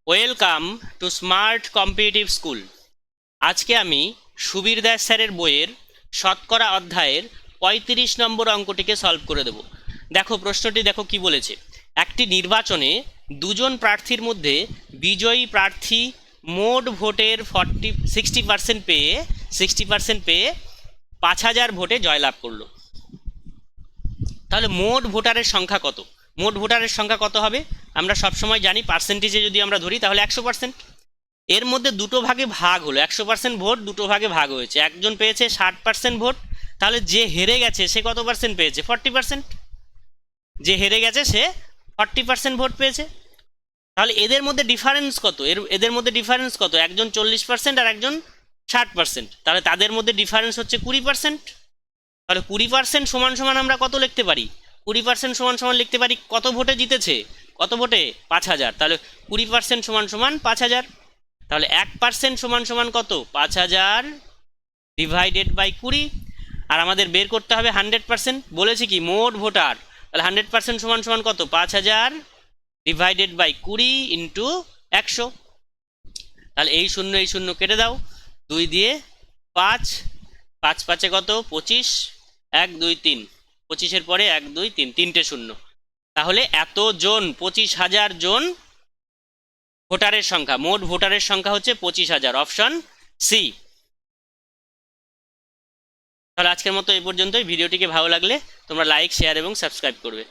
Welcome to smart competitive school. আজকে আমি সুবীর দাস স্যারের বইয়ের শতকরা অধ্যায়ের ৩৫ নম্বর অঙ্কটিকে সলভ করে দেব। দেখো প্রশ্নটি দেখো কি বলেছে। একটি নির্বাচনে দুজন প্রার্থীর মধ্যে বিজয়ী প্রার্থী মোট ভোটের 60% পেয়ে ৫,০০০ ভোটে জয়লাভ করলো। তাহলে মোট ভোটারের সংখ্যা কত? মোট ভোটারের সংখ্যা কত হবে? আমরা সবসময় জানি পার্সেন্টেজে যদি আমরা ধরি তাহলে 100%। এর মধ্যে দুটো ভাগে ভাগ হলো, 100% ভোট দুটো ভাগে ভাগ হয়েছে। একজন পেয়েছে 60% ভোট, তাহলে যে হেরে গেছে সে কত পার্সেন্ট পেয়েছে? 40%। যে হেরে গেছে সে 40% ভোট পেয়েছে। তাহলে এদের মধ্যে ডিফারেন্স কত? এদের মধ্যে ডিফারেন্স কত? একজন 40% আর একজন 60%, তাহলে তাদের মধ্যে ডিফারেন্স হচ্ছে 20%। তাহলে 20% সমান সমান আমরা কত লিখতে পারি? 20% সমান সমান লিখতে পারি কত ভোটে জিতেছে? কত ভোটে? 5,000। তাহলে 20% সমান সমান 5,000। তাহলে 1% সমান সমান কত? 5,000 ডিভাইডেড বাই 20। আর আমাদের বের করতে হবে 100%। বলেছি কি মোট ভোটার, তাহলে 100% সমান সমান কত? 5,000 ডিভাইডেড বাই 20 ইন্টু 100। তাহলে এই শূন্য কেটে দাও, 2 দিয়ে 5, 5 5-এ কত? 25, 1 2 3, 25-এর পরে 1 2 3, তিনটে শূন্য। তাহলে এতজন 25,000 জন ভোটারের সংখ্যা, মোট ভোটারের সংখ্যা হচ্ছে 25,000, অপশন সি। তাহলে আজকের মতো এই পর্যন্তই। ভিডিওটিকে ভালো লাগলে তোমরা লাইক, শেয়ার এবং সাবস্ক্রাইব করবে।